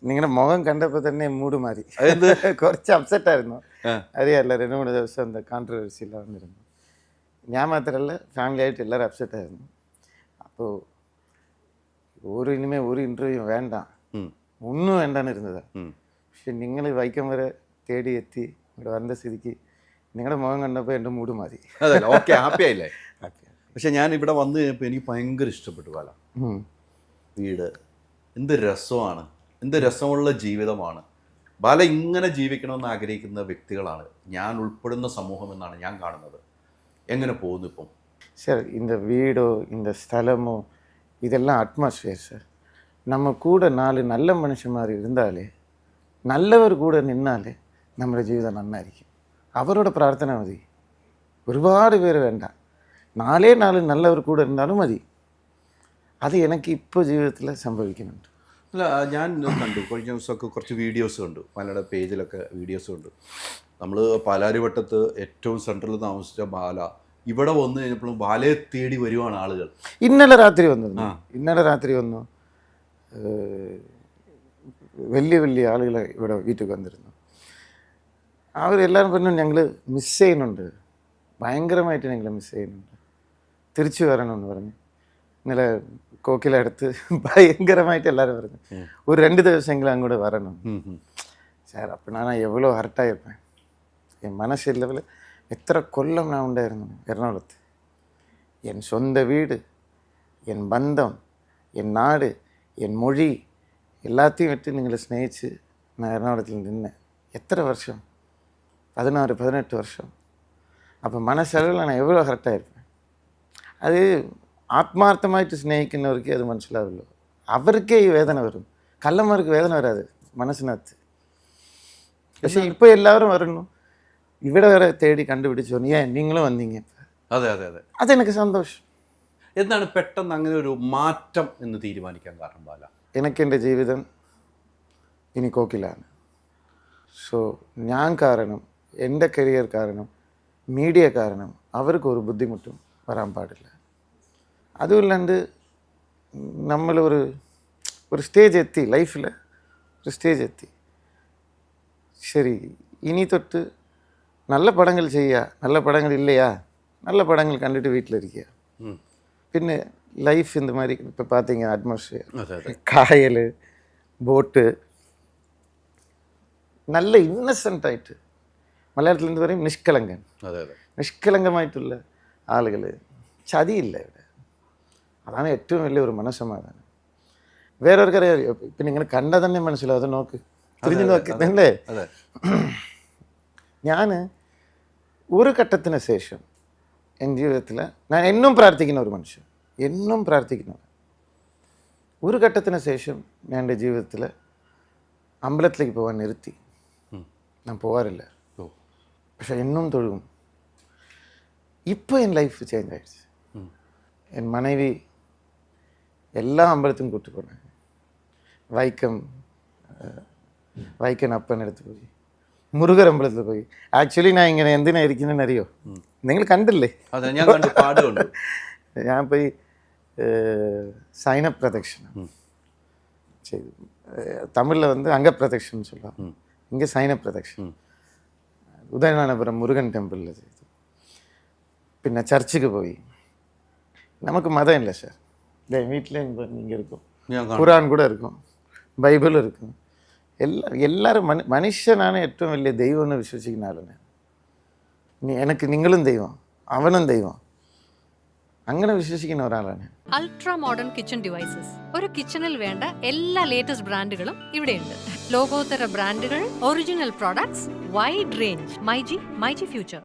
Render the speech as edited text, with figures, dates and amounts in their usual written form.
നിങ്ങളുടെ മുഖം കണ്ടപ്പോൾ തന്നെ മൂഡ് മാറി. കുറച്ച് അപ്സെറ്റ് ആയിരുന്നു. അറിയാമല്ല, 2-3 ദിവസം എന്താ കോൺട്രവേഴ്സിയിൽ വന്നിരുന്നു. ഞാൻ മാത്രമല്ല, ഫാമിലി ആയിട്ട് എല്ലാവരും അപ്സെറ്റ് ആയിരുന്നു. അപ്പോൾ ഇനിമേ ഒരു ഇൻ്റർവ്യൂ വേണ്ട, ഒന്നും വേണ്ടാന്ന് ഇരുന്നതാണ്. പക്ഷെ നിങ്ങൾ വൈക്കം വരെ തേടി എത്തി ഇവിടെ വരേണ്ട സ്ഥിതിക്ക് നിങ്ങളുടെ മുഖം കണ്ടപ്പോൾ എൻ്റെ മൂഡ് മാറി. അതല്ല, ഓക്കെ, ഹാപ്പി ആയില്ലേ? പക്ഷെ ഞാൻ ഇവിടെ വന്നു കഴിഞ്ഞപ്പോൾ എനിക്ക് ഭയങ്കര ഇഷ്ടപ്പെട്ടു. ബാല വീട് എന്ത് രസമാണ്, എന്ത് രസമുള്ള ജീവിതമാണ്. ബാല ഇങ്ങനെ ജീവിക്കണമെന്ന് ആഗ്രഹിക്കുന്ന വ്യക്തികളാണ് ഞാൻ ഉൾപ്പെടുന്ന സമൂഹം എന്നാണ് ഞാൻ കാണുന്നത്. എങ്ങനെ പോകുന്നു ഇപ്പം? சார், இந்த வீடோ இந்த ஸ்தலமோ இதெல்லாம் அட்மாஸ்பியர் சார். நம்ம கூட 4 நல்ல மனுஷன் மாதிரி இருந்தாலே, நல்லவர் கூட நின்னாலே നമ്മുടെ ജീവിതം നന്നായിരിക്കും. അവരോട് പ്രാർത്ഥന മതി, ഒരുപാട് പേര് വേണ്ട, 4 നല്ലവർ കൂടെ இருந்தாலும் മതി. അത് എനിക്ക് ഇപ്പോൾ ജീവിതത്തിൽ സംഭവിക്കുന്നുണ്ട്. അല്ല, ഞാൻ കണ്ടു കഴിഞ്ഞ ദിവസമൊക്കെ കുറച്ച് വീഡിയോസ് കണ്ടു, മലയുടെ പേജിലൊക്കെ വീഡിയോസ് കണ്ടു. നമ്മൾ പാലാരിവട്ടത്ത് ഏറ്റവും സെൻട്രലിൽ താമസിച്ച ബാല ഇവിടെ വന്നു കഴിഞ്ഞപ്പോഴും ബാലയെ തേടി വരുവാണ് ആളുകൾ. ഇന്നലെ രാത്രി വന്നു വലിയ വലിയ ആളുകൾ ഇവിടെ വീട്ടിൽ വന്നിരുന്നു. അവരെല്ലാവരും പറഞ്ഞു ഞങ്ങൾ മിസ് ചെയ്യുന്നുണ്ട്, ഭയങ്കരമായിട്ട് ഞങ്ങൾ മിസ് ചെയ്യുന്നുണ്ട്, തിരിച്ചു വരണമെന്ന് പറഞ്ഞു. ഇന്നലെ കോക്കിലടുത്ത് ഭയങ്കരമായിട്ട് എല്ലാവരും പറഞ്ഞു ഒരു 2 ദിവസമെങ്കിലും അങ്ങോട്ട് വരണം சார். அப்போ நான் எவ்வளோ ஹர்ட்டாயிருப்பேன். என் மனசு லெவலில் எத்தனை கொல்லம் நான் உண்டாയിരുന്നു എറണാകുളത്ത്. என் சொந்த வீடு, என் பந்தம், என் நாடு, என் மொழி எல்லாத்தையும் விட்டு நீங்களை ஸ்நேகிச்சு நான் எറണാകുളத்தில் நின்னேன். எத்தனை வருஷம்? 16-18 வருஷம். அப்போ மனசளவில் நான் எவ்வளோ ഹർട്ടായിരിப்பேன். അത് ആത്മാർത്ഥമായിട്ട് സ്നേഹിക്കുന്നവർക്ക് അത് മനസ്സിലാവില്ല. അവർക്കേ ഈ വേദന വരും, കള്ളന്മാർക്ക് വേദന വരാതെ മനസ്സിനകത്ത്. പക്ഷെ ഇപ്പോൾ എല്ലാവരും വരുന്നു, ഇവിടെ വരെ തേടി കണ്ടുപിടിച്ചു. നിങ്ങളും വന്നീங்க. അതെ അതെ അതെ, അതെനിക്ക് സന്തോഷം. എന്താണ് പെട്ടെന്ന് അങ്ങനെ ഒരു മാറ്റം എന്ന് തീരുമാനിക്കാൻ കാരണം ബാല? എനിക്ക് എൻ്റെ ജീവിതം ഇനി കോക്കിലാണ്. സോ ഞാൻ കാരണം, എൻ്റെ കരിയർ കാരണം, മീഡിയ കാരണം അവർക്ക് ഒരു ബുദ്ധിമുട്ടും വരാൻ പാടില്ല. അതുമില്ലാണ്ട് നമ്മൾ ഒരു സ്റ്റേജ് എത്തി, ലൈഫിൽ ഒരു സ്റ്റേജ് എത്തി. ശരി, ഇനി തൊട്ട് നല്ല പടങ്ങൾ ചെയ്യുക, നല്ല പടങ്ങൾ ഇല്ലയാ, നല്ല പടങ്ങൾ കണ്ടിട്ട് വീട്ടിലിരിക്കുക. പിന്നെ ലൈഫ് இந்த மாதிரி இப்போ பார்த்தீங்க அட்மாஸ்பியர், കായൽ, ബോട്ട്, നല്ല ഇന്നസെൻ്റ് ആയിട്ട്, മലയാളത്തിൽ എന്ത് പറയും, നിഷ്കളങ്കൻ, നിഷ്കളങ്കമായിട്ടുള്ള ആളുകൾ, ചതിയില്ല ഇവിടെ. അതാണ് ഏറ്റവും വലിയ ഒരു മനസ്സമാധാനം. വേറൊരുക്കറിയാം, ഇപ്പം നിങ്ങൾ കണ്ടാൽ തന്നെ മനസ്സിലാവും. അത് നോക്ക്, തിരിഞ്ഞു നോക്ക് അല്ലേ. ഞാൻ ഒരു ഘട്ടത്തിന് ശേഷം എൻ്റെ ജീവിതത്തിൽ ഞാൻ എന്നും പ്രാർത്ഥിക്കുന്ന ഒരു മനുഷ്യൻ, എന്നും പ്രാർത്ഥിക്കുന്നവർ. ഒരു ഘട്ടത്തിന് ശേഷം ഞാൻ എൻ്റെ ജീവിതത്തിൽ അമ്പലത്തിലേക്ക് പോകാൻ നിർത്തി. ഞാൻ പോകാറില്ല, പക്ഷെ എന്നും തൊഴുകും. ഇപ്പോൾ എൻ ലൈഫ് ചേഞ്ച് ആയിடுச்சு. என் மனைவி எல்லா அம்பலத்துக்கும் கூப்பிட்டு போனாங்க. വൈക്കം അപ്പൻ അടുത്ത് പോയി, മുരുകർ അമ്പലത്തിൽ പോയി. ആക്ച്വലി ഞാൻ ഇങ്ങനെ എന്തിനാ ഇരിക്കുന്നതെന്ന് അറിയോ? നിങ്ങൾ കണ്ടില്ലേ? ഞാൻ പോയി സൈന പ്രദക്ഷിണം ചെയ്തു. തമിഴിൽ അംഗപ്രദക്ഷിണം சொல்லுவாங்க, இங்கே சைன பிரதட்சணம். ഉദയനാരായണപുരം മുരുകൻ ടെമ്പിളിൽ ചെയ്തു. പിന്നെ ചർച്ചിക്ക് പോയി. நமக்கு மதம் இல்லை சார். வீட்டில் இங்கே இருக்கும், குரான் கூட இருக்கும், ബൈബിൾ இருக்கும். എല്ലാവരും മനുഷ്യനാണ് ഏറ്റവും വലിയ ദൈവം എന്ന് വിശ്വസിക്കുന്ന ആളാണ്. എനിക്ക് നിങ്ങളും ദൈവം, അവനും ദൈവം, അങ്ങനെ വിശ്വസിക്കുന്ന ഒരാളാണ്. അൾട്രാ മോഡേൺ കിച്ചൺ ഡിവൈസസ്, ഒരു കിച്ചണിൽ വേണ്ട എല്ലാ ലേറ്റസ്റ്റ് ബ്രാൻഡുകളും ഇവിടെയുണ്ട്. ലോകോത്തര ബ്രാൻഡുകൾ, original products, wide range. MyG future.